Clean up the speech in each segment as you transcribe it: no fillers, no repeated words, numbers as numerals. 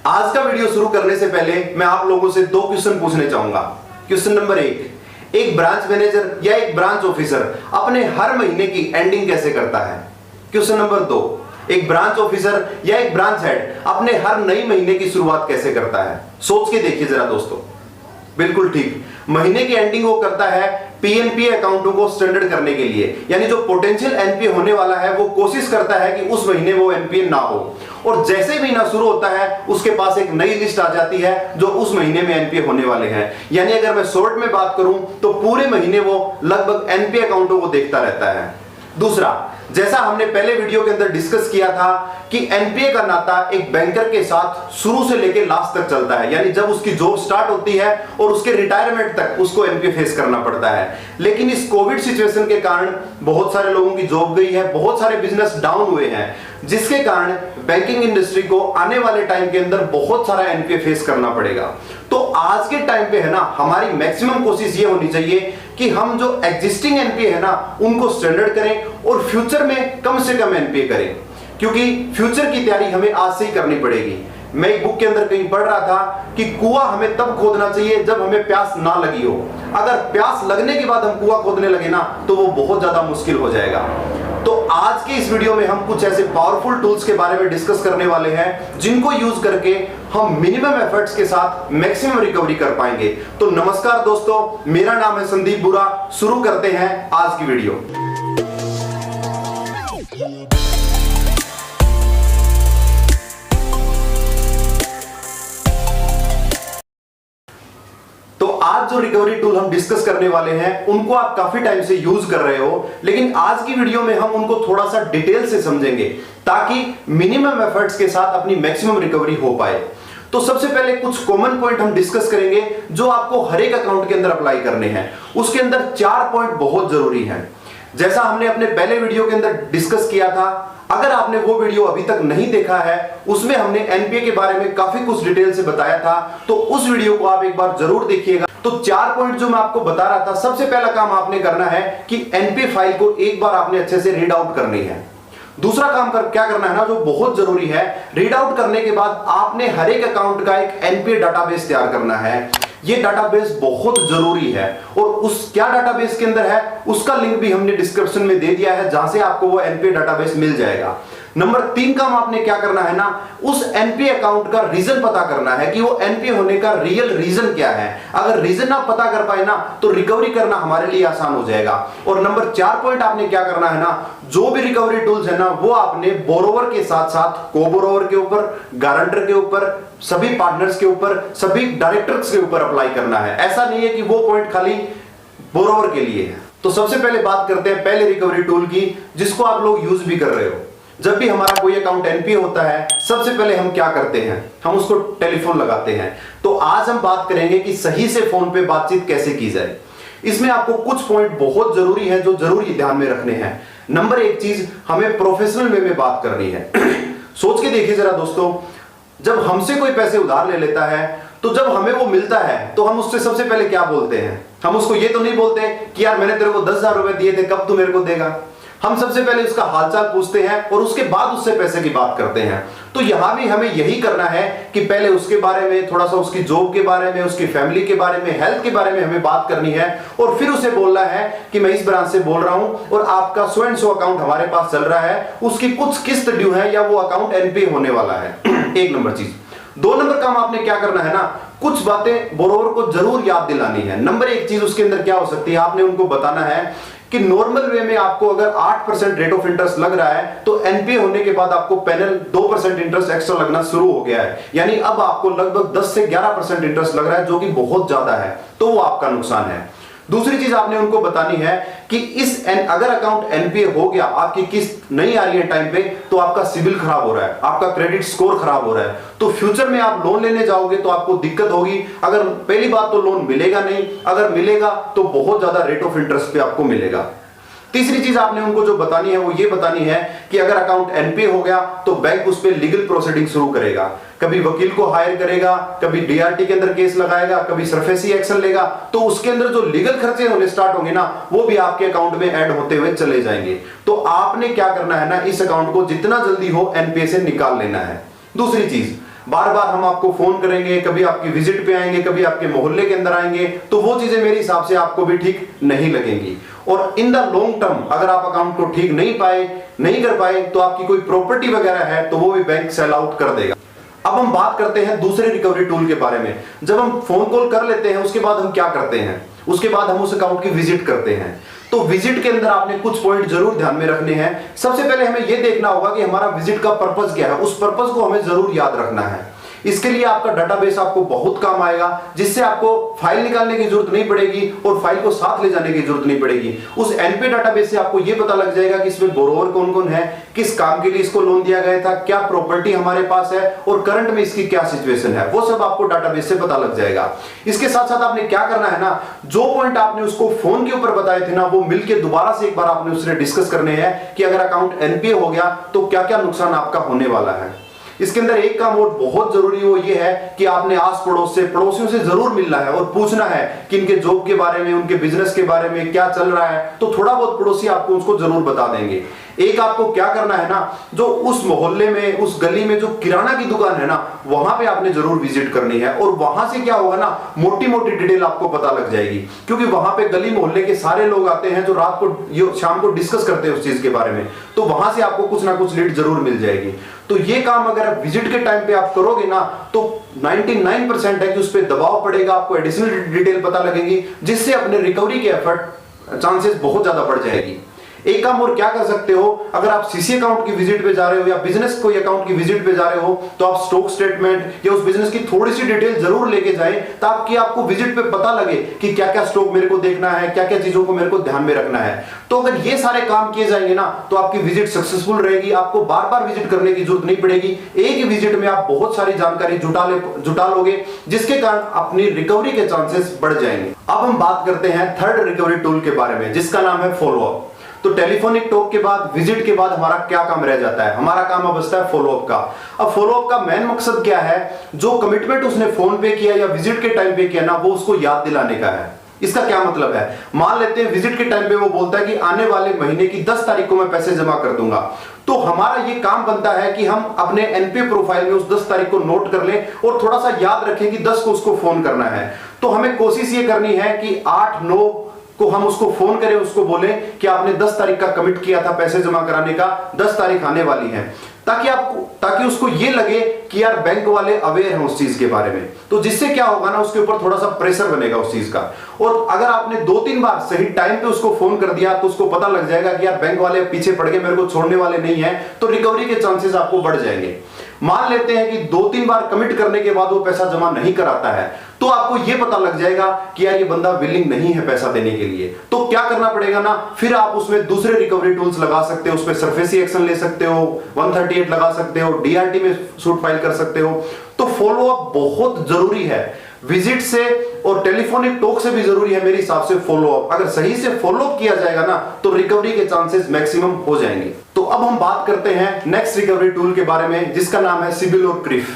आज का वीडियो शुरू करने से पहले मैं आप लोगों से दो क्वेश्चन पूछने चाहूंगा। क्वेश्चन नंबर एक ब्रांच मैनेजर या एक ब्रांच ऑफिसर अपने हर महीने की एंडिंग कैसे करता है? क्वेश्चन नंबर दो, एक ब्रांच ऑफिसर या एक ब्रांच हेड अपने हर नई महीने की शुरुआत कैसे करता है? सोच के देखिए जरा दोस्तों। बिल्कुल ठीक, महीने की एंडिंग वो करता है पीएनपी अकाउंटों को स्टैंडर्ड करने के लिए, यानी जो पोटेंशियल एनपीए होने वाला है वो कोशिश करता है कि उस महीने वो एनपीए ना हो, और जैसे महीना शुरू होता है उसके पास एक नई लिस्ट आ जाती है जो उस महीने में एनपीए होने वाले हैं। यानी अगर मैं शॉर्ट में बात करूं तो पूरे महीने वो लगभग एनपीए अकाउंटों को देखता रहता है। दूसरा, जैसा हमने पहले वीडियो के अंदर डिस्कस किया था कि एनपीए का नाता एक बैंकर के साथ शुरू से लेकर लास्ट तक चलता है, यानी जब उसकी जॉब स्टार्ट होती है और उसके रिटायरमेंट तक उसको एनपीए फेस करना पड़ता है। लेकिन इस कोविड सिचुएशन के कारण बहुत सारे लोगों की जॉब गई है, बहुत सारे बिजनेस डाउन हुए हैं, जिसके कारण बैंकिंग इंडस्ट्री को आने वाले टाइम के अंदर बहुत सारा एनपीए फेस करना पड़ेगा। तो आज के टाइम पे है ना, हमारी मैक्सिमम कोशिश ये होनी चाहिए कि हम जो एग्जिस्टिंग एनपीए है ना उनको स्टैंडर्ड करें और फ्यूचर में कम से कम एनपीए करें, क्योंकि फ्यूचर की तैयारी हमें आज से ही करनी पड़ेगी। मैं एक बुक के अंदर कहीं पढ़ रहा था कि कुआं हमें तब खोदना चाहिए जब हमें प्यास ना लगी हो। अगर प्यास लगने के बाद हम कुआं खोदने लगे ना तो वो बहुत ज्यादा मुश्किल हो जाएगा। तो आज के इस वीडियो में हम कुछ ऐसे पावरफुल टूल्स के बारे में डिस्कस करने वाले हैं जिनको यूज करके हम मिनिमम एफर्ट्स के साथ मैक्सिमम रिकवरी कर पाएंगे। तो नमस्कार दोस्तों, मेरा नाम है संदीप बुरा। शुरू करते हैं आज की वीडियो। तो आज जो रिकवरी टूल हम डिस्कस करने वाले हैं उनको आप काफी टाइम से यूज कर रहे हो, लेकिन आज की वीडियो में हम उनको थोड़ा सा डिटेल से समझेंगे ताकि मिनिमम एफर्ट्स के साथ अपनी मैक्सिमम रिकवरी हो पाए। तो सबसे पहले कुछ कॉमन पॉइंट हम डिस्कस करेंगे जो आपको हर एक अकाउंट के अंदर अप्लाई करने हैं। उसके अंदर 4 पॉइंट बहुत जरूरी हैं, जैसा हमने अपने पहले वीडियो के अंदर डिस्कस किया था। अगर आपने वो वीडियो अभी तक नहीं देखा है, उसमें हमने एनपीए के बारे में काफी कुछ डिटेल से बताया था, तो उस वीडियो को आप एक बार जरूर देखिएगा। तो 4 पॉइंट जो मैं आपको बता रहा था, सबसे पहला काम आपने करना है कि एनपीए फाइल को एक बार आपने अच्छे से रीड आउट करनी है। दूसरा काम क्या करना है ना, जो बहुत जरूरी है, रीड आउट करने के बाद आपने हर एक अकाउंट का एक एनपीए डाटाबेस तैयार करना है। ये डाटाबेस बहुत जरूरी है और उस क्या डाटाबेस के अंदर है उसका लिंक भी हमने डिस्क्रिप्शन में दे दिया है, जहां से आपको वो एनपीए डाटाबेस मिल जाएगा। नंबर 3 काम आपने क्या करना है ना, उस एनपीए अकाउंट का रीजन पता करना है कि वो एनपीए होने का रियल रीजन क्या है। अगर रीजन आप पता कर पाए ना तो रिकवरी करना हमारे लिए आसान हो जाएगा। और नंबर 4 पॉइंट आपने क्या करना है ना, जो भी रिकवरी टूल्स है ना वो आपने बोरोवर के साथ साथ को बोरोवर के ऊपर, गारंटर के ऊपर, सभी पार्टनर्स के ऊपर, सभी डायरेक्टर्स के ऊपर अप्लाई करना है। ऐसा नहीं है कि वो पॉइंट खाली बोरोवर के लिए है। तो सबसे पहले बात करते हैं पहले रिकवरी टूल की, जिसको आप लोग यूज भी कर रहे हो। जब भी हमारा कोई अकाउंट एनपीए होता है, सबसे पहले हम क्या करते हैं, हम उसको टेलीफोन लगाते हैं। तो आज हम बात करेंगे कि सही से फोन पे बातचीत कैसे की जाए। इसमें आपको कुछ पॉइंट बहुत जरूरी हैं जो जरूरी ध्यान में रखने हैं। नंबर 1 चीज, हमें प्रोफेशनल वे में बात करनी है। सोच के देखिए जरा दोस्तों, जब हमसे कोई पैसे उधार ले लेता है तो जब हमें वो मिलता है तो हम उससे सबसे पहले क्या बोलते हैं? हम उसको ये तो नहीं बोलते कि यार मैंने तेरे को 10,000 रुपए दिए थे, कब तू मेरे को देगा। हम सबसे पहले उसका हालचाल पूछते हैं और उसके बाद उससे पैसे की बात करते हैं। तो यहां भी हमें यही करना है कि पहले उसके बारे में, थोड़ा सा उसकी जॉब के बारे में, उसकी फैमिली के बारे में, हेल्थ के बारे में हमें बात करनी है, और फिर उसे बोलना है कि मैं इस ब्रांच से बोल रहा हूं और आपका सो एंड सो अकाउंट हमारे पास चल रहा है, उसकी कुछ किस्त ड्यू है या वो अकाउंट एनपीए होने वाला है। 1 नंबर चीज। 2 नंबर काम आपने क्या करना है ना, कुछ बातें बोरोवर को जरूर याद दिलानी है। नंबर 1 चीज उसके अंदर क्या हो सकती है, आपने उनको बताना है कि नॉर्मल वे में आपको अगर 8% रेट ऑफ इंटरेस्ट लग रहा है तो एनपीए होने के बाद आपको पैनल 2% इंटरेस्ट एक्स्ट्रा लगना शुरू हो गया है, यानी अब आपको लगभग 10 से 11% इंटरेस्ट लग रहा है, जो कि बहुत ज्यादा है, तो वो आपका नुकसान है। दूसरी चीज आपने उनको बतानी है कि अगर अकाउंट एनपीए हो गया, आपकी किस्त नहीं आ रही है टाइम पे, तो आपका सिविल खराब हो रहा है, आपका क्रेडिट स्कोर खराब हो रहा है, तो फ्यूचर में आप लोन लेने जाओगे तो आपको दिक्कत होगी। अगर पहली बात तो लोन मिलेगा नहीं, अगर मिलेगा तो बहुत ज्यादा रेट ऑफ इंटरेस्ट पे आपको मिलेगा। तीसरी चीज आपने उनको जो बतानी है वो ये बतानी है कि अगर अकाउंट एनपीए हो गया तो बैंक उस पर लीगल प्रोसीडिंग शुरू करेगा, कभी वकील को हायर करेगा, कभी डीआरटी के अंदर केस लगाएगा, कभी सरफेसी एक्शन लेगा, तो उसके अंदर जो लीगल खर्चे होने स्टार्ट होंगे ना वो भी आपके अकाउंट में ऐड होते हुए चले जाएंगे। तो आपने क्या करना है ना, इस अकाउंट को जितना जल्दी हो एनपीए से निकाल लेना है। दूसरी चीज, बार बार हम आपको फोन करेंगे, कभी आपकी विजिट पे आएंगे, कभी आपके मोहल्ले के अंदर आएंगे, तो वो चीजें मेरे हिसाब से आपको भी ठीक नहीं लगेंगी। और इन द लॉन्ग टर्म अगर आप अकाउंट को ठीक नहीं कर पाए तो आपकी कोई प्रॉपर्टी वगैरह है तो वो भी बैंक सेल आउट कर देगा। अब हम बात करते हैं दूसरे रिकवरी टूल के बारे में। जब हम फोन कॉल कर लेते हैं उसके बाद हम क्या करते हैं, उसके बाद हम उस अकाउंट की विजिट करते हैं। तो विजिट के अंदर आपने कुछ पॉइंट जरूर ध्यान में रखने हैं। सबसे पहले हमें यह देखना होगा कि हमारा विजिट का पर्पस क्या है, उस पर्पस को हमें जरूर याद रखना है। इसके लिए आपका डाटाबेस आपको बहुत काम आएगा, जिससे आपको फाइल निकालने की जरूरत नहीं पड़ेगी और फाइल को साथ ले जाने की जरूरत नहीं पड़ेगी। उस एनपीए डाटाबेस से आपको यह पता लग जाएगा कि इसमें बोरोवर कौन कौन है, किस काम के लिए इसको लोन दिया गया था, क्या प्रॉपर्टी हमारे पास है और करंट में इसकी क्या सिचुएशन है, वो सब आपको डाटाबेस से पता लग जाएगा। इसके साथ साथ आपने क्या करना है ना, जो पॉइंट आपने उसको फोन के ऊपर बताए थे ना, वो मिलकर दोबारा से एक बार आपने उससे डिस्कस करने हैं कि अगर अकाउंट एनपीए हो गया तो क्या क्या नुकसान आपका होने वाला है। इसके अंदर एक काम और बहुत जरूरी वो ये है कि आपने आस पड़ोस से, पड़ोसियों से जरूर मिलना है और पूछना है कि इनके जॉब के बारे में, उनके बिजनेस के बारे में क्या चल रहा है। तो थोड़ा बहुत पड़ोसी आपको उसको जरूर बता देंगे। एक आपको क्या करना है ना, जो उस मोहल्ले में, उस गली में जो किराना की दुकान है ना, वहां पे आपने जरूर विजिट करनी है। और वहां से क्या होगा ना, मोटी मोटी डिटेल आपको पता लग जाएगी, क्योंकि वहां पे गली मोहल्ले के सारे लोग आते हैं जो रात को, शाम को डिस्कस करते हैं उस चीज के बारे में। तो वहां से आपको कुछ ना कुछ लीड जरूर मिल जाएगी। तो ये काम अगर आप विजिट के टाइम पे आप करोगे ना, तो 99% है कि उस पर दबाव पड़ेगा, आपको एडिशनल डिटेल पता लगेगी, जिससे अपने रिकवरी के एफर्ट चांसेस बहुत ज्यादा बढ़ जाएगी। एक काम और क्या कर सकते हो, अगर आप सीसी अकाउंट की विजिट पे जा रहे हो या बिजनेस कोई अकाउंट की विजिट पे जा रहे हो, तो आप स्टॉक स्टेटमेंट या उस बिजनेस की थोड़ी सी डिटेल जरूर लेके जाएं, ताकि आपको विजिट पे पता लगे कि क्या क्या स्टॉक मेरे को देखना है, क्या क्या चीजों को मेरे को ध्यान में रखना है। तो अगर ये सारे काम किए जाएंगे ना, तो आपकी विजिट सक्सेसफुल रहेगी, आपको बार बार विजिट करने की जरूरत नहीं पड़ेगी। एक ही विजिट में आप बहुत सारी जानकारी जुटा लोगे, जिसके कारण अपनी रिकवरी के चांसेस बढ़ जाएंगे। अब हम बात करते हैं थर्ड रिकवरी टूल के बारे में, जिसका नाम है फॉलोअप। तो टेलीफोनिक टॉक के बाद, विजिट के बाद हमारा क्या काम रह जाता है, हमारा काम अब बचता है फॉलोअप का। अब फॉलोअप का मेन मकसद क्या है, जो कमिटमेंट उसने फोन पे किया या विजिट के टाइम पे किया ना, वो उसको याद दिलाने का है। इसका क्या मतलब है, मान लेते हैं विजिट के टाइम पे वो बोलता है कि आने वाले महीने की 10 तारीख को मैं पैसे जमा कर दूंगा, तो हमारा ये काम बनता है कि हम अपने एनपीए प्रोफाइल में उस 10 तारीख को नोट कर लें और थोड़ा सा याद रखें कि 10 को उसको फोन करना है। तो हमें कोशिश ये करनी है कि 8-9 को हम उसको फोन करें, उसको बोले कि आपने 10 तारीख का कमिट किया था पैसे जमा कराने का, 10 तारीख आने वाली है, ताकि उसको ये लगे कि यार बैंक वाले अवेयर हैं उस चीज के बारे में। तो जिससे क्या होगा ना, उसके ऊपर थोड़ा सा प्रेशर बनेगा उस चीज का। और अगर आपने 2-3 बार सही टाइम पे उसको फोन कर दिया, तो उसको पता लग जाएगा कि यार बैंक वाले पीछे पड़ गए, मेरे को छोड़ने वाले नहीं है, तो रिकवरी के चांसेस आपको बढ़ जाएंगे। मान लेते हैं कि 2-3 बार कमिट करने के बाद वो पैसा जमा नहीं कराता है, तो आपको यह पता लग जाएगा कि यार ये बंदा विलिंग नहीं है पैसा देने के लिए। तो क्या करना पड़ेगा ना, फिर आप उसमें दूसरे रिकवरी टूल्स लगा सकते हो, उसमें सरफेसी एक्शन ले सकते हो, 138 लगा सकते हो, डीआरटी में सूट फाइल कर सकते हो। तो फॉलोअप बहुत जरूरी है, विजिट से और टेलीफोनिक टॉक से भी जरूरी है मेरे हिसाब से फॉलोअप। अगर सही से फॉलोअप किया जाएगा ना, तो रिकवरी के चांसेस मैक्सिमम हो जाएंगे। तो अब हम बात करते हैं नेक्स्ट रिकवरी टूल के बारे में, जिसका नाम है सिबिल और क्रिफ।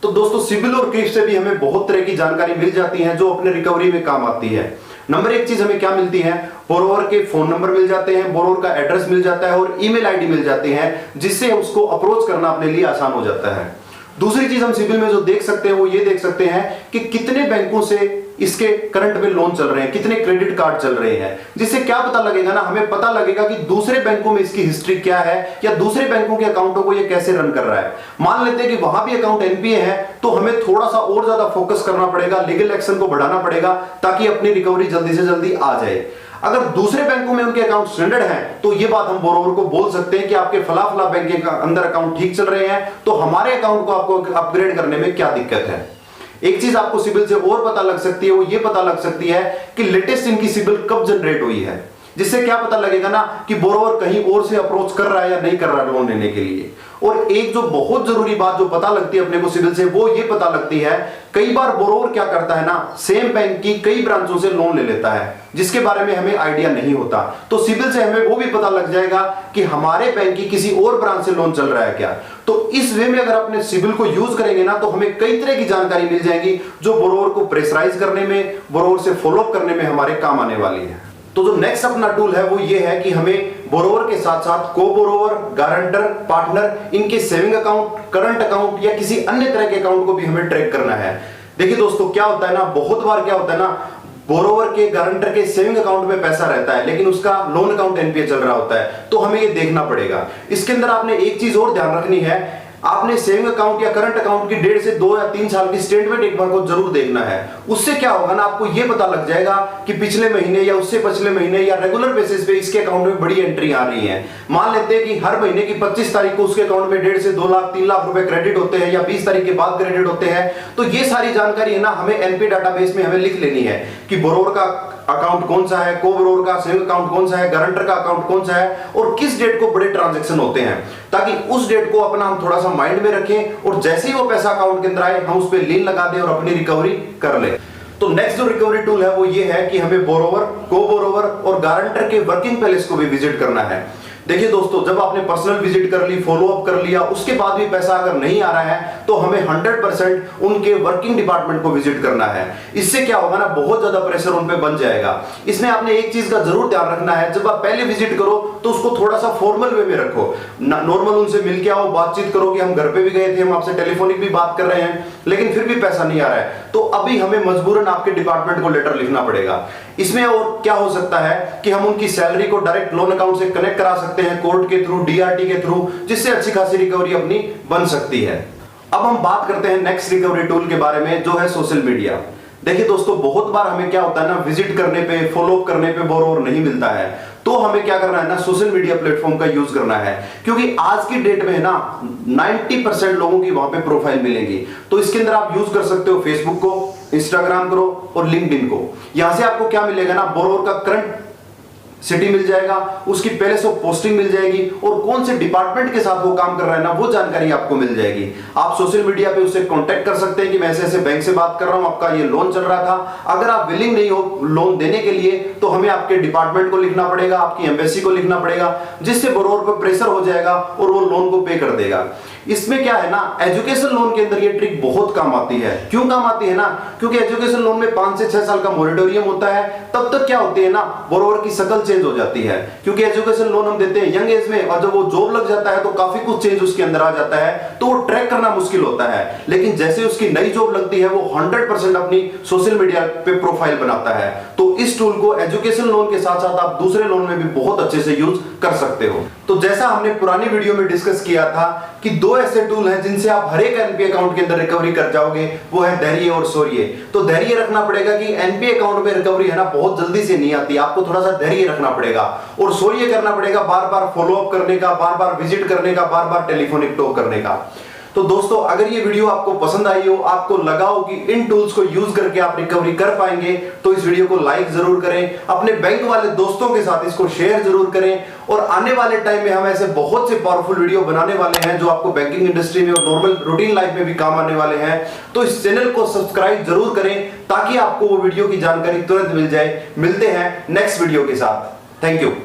तो दोस्तों, सिबिल और क्रिफ से भी हमें बहुत तरह की जानकारी मिल जाती है जो अपने रिकवरी में काम आती है। नंबर 1 चीज हमें क्या मिलती है, बोरोवर के फोन नंबर मिल जाते हैं, बोरोवर का एड्रेस मिल जाता है और ईमेल आईडी मिल जाती है, जिससे उसको अप्रोच करना अपने लिए आसान हो जाता है। दूसरी चीज हम सिबिल में जो देख सकते हैं वो ये देख सकते हैं कि कितने बैंकों से इसके करंट में लोन चल रहे हैं, कितने क्रेडिट कार्ड चल रहे हैं, जिससे क्या पता लगेगा ना, हमें पता लगेगा कि दूसरे बैंकों में इसकी हिस्ट्री क्या है या दूसरे बैंकों के अकाउंटों को ये कैसे रन कर रहा है। मान लेते हैं कि वहां भी अकाउंट एनपीए है, तो हमें थोड़ा सा और ज्यादा फोकस करना पड़ेगा, लीगल एक्शन को बढ़ाना पड़ेगा, ताकि अपनी रिकवरी जल्दी से जल्दी आ जाए। अगर दूसरे बैंकों में उनके अकाउंट स्टैंडर्ड हैं, तो ये बात हम बोरोवर को बोल सकते हैं कि आपके फला फला बैंक के अंदर अकाउंट ठीक चल रहे हैं, तो हमारे अकाउंट को आपको अपग्रेड करने में क्या दिक्कत है। एक चीज आपको सिबिल से और पता लग सकती है, वो ये पता लग सकती है कि लेटेस्ट इनकी सिबिल कब जनरेट हुई है, जिससे क्या पता लगेगा ना कि बोरोवर कहीं और से अप्रोच कर रहा है या नहीं कर रहा है लोन लेने के लिए। और एक जो बहुत जरूरी बात जो पता लगती है अपने को सिबिल से, वो ये पता लगती है, कई बार बोरोवर क्या करता है ना, सेम बैंक की कई ब्रांचों से लोन ले लेता है, जिसके बारे में हमें आइडिया नहीं होता। तो सिबिल से हमें वो भी पता लग जाएगा कि हमारे बैंक की किसी और ब्रांच से लोन चल रहा है क्या। तो इस वे में अगर अपने सिबिल को यूज करेंगे ना, तो हमें कई तरह की जानकारी मिल जाएगी जो बोरोवर को प्रेशराइज करने में, बोरोवर से फॉलोअप करने में हमारे काम आने वाली है। तो जो नेक्स्ट अपना टूल है वो ये है कि हमें बोरोवर के साथ साथ को बोरोवर, गारंटर, पार्टनर, इनके सेविंग अकाउंट, करंट अकाउंट या किसी अन्य तरह के अकाउंट को भी हमें ट्रैक करना है। देखिए दोस्तों, क्या होता है ना, बहुत बार क्या होता है ना, बोरोवर के, गारंटर के सेविंग अकाउंट में पैसा रहता है लेकिन उसका लोन अकाउंट एनपीए चल रहा होता है, तो हमें ये देखना पड़ेगा। इसके अंदर आपने एक चीज और ध्यान रखनी है, आपने सेविंग अकाउंट या करंट अकाउंट की 1.5 से 2 या 3 साल की स्टेटमेंट एक बार को जरूर देखना है। उससे क्या होगा ना, आपको यह पता लग जाएगा कि पिछले महीने या उससे पिछले महीने या रेगुलर बेसिस पे इसके अकाउंट में बड़ी एंट्री आ रही है। मान लेते हैं कि हर महीने की 25 तारीख को उसके अकाउंट में 1.5 से 2 लाख 3 लाख रुपए क्रेडिट होते हैं या 20 तारीख के बाद क्रेडिट होते हैं। तो ये सारी जानकारी है ना, हमें एनपीए डाटाबेस में हमें लिख लेनी है कि बोरोवर का अकाउंट कौन सा है, को बोरोवर का सेविंग अकाउंट कौन सा है, गारंटर का अकाउंट कौन सा है और किस डेट को बड़े ट्रांजैक्शन होते हैं, ताकि उस डेट को अपना हम थोड़ा सा माइंड में रखें और जैसे ही वो पैसा अकाउंट के अंदर आए हम उस पर लीन लगा दें और अपनी रिकवरी कर लें। तो नेक्स्ट जो रिकवरी टूल है वो ये है कि हमें बोरोवर, को बोरोवर और गारंटर के वर्किंग पैलेस को भी विजिट करना है। देखिए दोस्तों, जब आपने पर्सनल विजिट कर ली, फॉलो अप कर लिया, उसके बाद भी पैसा अगर नहीं आ रहा है तो हमें 100% उनके वर्किंग डिपार्टमेंट को विजिट करना है। इससे क्या होगा ना, बहुत ज्यादा प्रेशर उन पे बन जाएगा। इसमें आपने एक चीज का जरूर ध्यान रखना है, जब आप पहले विजिट करो तो उसको थोड़ा सा फॉर्मल वे में रखो, नॉर्मल उनसे मिलके आओ, बातचीत करो कि हम घर पे भी गए थे, हम आपसे टेलीफोनिक भी बात कर रहे हैं लेकिन फिर भी पैसा नहीं आ रहा है, तो अभी हमें मजबूरन आपके डिपार्टमेंट को लेटर लिखना पड़ेगा। इसमें और क्या हो सकता है कि हम उनकी सैलरी को डायरेक्ट लोन अकाउंट से कनेक्ट करा सकते हैं, कोर्ट के थ्रू, डीआरटी के थ्रू, जिससे अच्छी खासी रिकवरी अपनी बन सकती है। अब हम बात करते हैं नेक्स्ट रिकवरी टूल के बारे में, जो है सोशल मीडिया। देखिए दोस्तों, बहुत बार हमें क्या होता है ना, विजिट करने पे, फॉलो अप करने पे बोरोवर नहीं मिलता है, तो हमें क्या करना है ना, सोशल मीडिया प्लेटफॉर्म का यूज करना है, क्योंकि आज की डेट में ना 90% लोगों की वहां पे प्रोफाइल मिलेगी। तो इसके अंदर आप यूज कर सकते हो फेसबुक को, इंस्टाग्राम करो और लिंक्डइन को। यहां से आपको क्या मिलेगा ना, बोरोवर का करंट सिटी मिल जाएगा, उसकी पहले से पोस्टिंग मिल जाएगी और कौन से डिपार्टमेंट के साथ वो काम कर रहा है ना, वो जानकारी आपको मिल जाएगी। आप सोशल मीडिया पे उससे कांटेक्ट कर सकते हैं कि मैं ऐसे बैंक से बात कर रहा हूं, आपका ये लोन चल रहा था। अगर आप विलिंग नहीं हो लोन देने के लिए तो हमें आपके डिपार्टमेंट को लिखना पड़ेगा, आपकी एम्बेसी को लिखना पड़ेगा, जिससे बोरोवर पर प्रेशर हो जाएगा और वो लोन को पे कर देगा। इसमें क्या है ना, एजुकेशन लोन के अंदर ये ट्रिक बहुत काम आती है। क्यों काम आती है ना, क्योंकि एजुकेशन लोन में 5 से 6 साल का मोरेटोरियम होता है। तब तक क्या होती है ना, बोरोवर की शकल चेंज हो जाती है, क्योंकि एजुकेशन लोन हम देते हैं यंग एज में और जब वो जॉब लग जाता है तो काफी कुछ चेंज उसके अंदर आ जाता है, तो वो ट्रैक करना मुश्किल होता है। लेकिन जैसे उसकी नई जॉब लगती है वो 100% अपनी सोशल मीडिया पे प्रोफाइल बनाता है। तो इस टूल को एजुकेशन लोन के साथ साथ आप दूसरे लोन में भी बहुत अच्छे से यूज कर सकते हो। तो जैसा हमने पुरानी वीडियो में डिस्कस किया था कि 2 ऐसे टूल हैं जिनसे आप हर एक एनपीए अकाउंट के अंदर रिकवरी कर जाओगे, वो है धैर्य और शौर्य। तो धैर्य रखना पड़ेगा कि एनपीए अकाउंट में रिकवरी है ना बहुत जल्दी से नहीं आती, आपको थोड़ा सा धैर्य रखना पड़ेगा और शौर्य करना पड़ेगा, बार बार फॉलो अप करने का, बार बार विजिट करने का, बार बार टेलीफोनिक टॉक करने का। तो दोस्तों, अगर ये वीडियो आपको पसंद आई हो, आपको लगा हो कि इन टूल्स को यूज करके आप रिकवरी कर पाएंगे, तो इस वीडियो को लाइक जरूर करें, अपने बैंक वाले दोस्तों के साथ इसको शेयर जरूर करें और आने वाले टाइम में हम ऐसे बहुत से पावरफुल वीडियो बनाने वाले हैं जो आपको बैंकिंग इंडस्ट्री में और नॉर्मल रूटीन लाइफ में भी काम आने वाले हैं। तो इस चैनल को सब्सक्राइब जरूर करें ताकि आपको वो वीडियो की जानकारी तुरंत मिल जाए। मिलते हैं नेक्स्ट वीडियो के साथ। Thank you.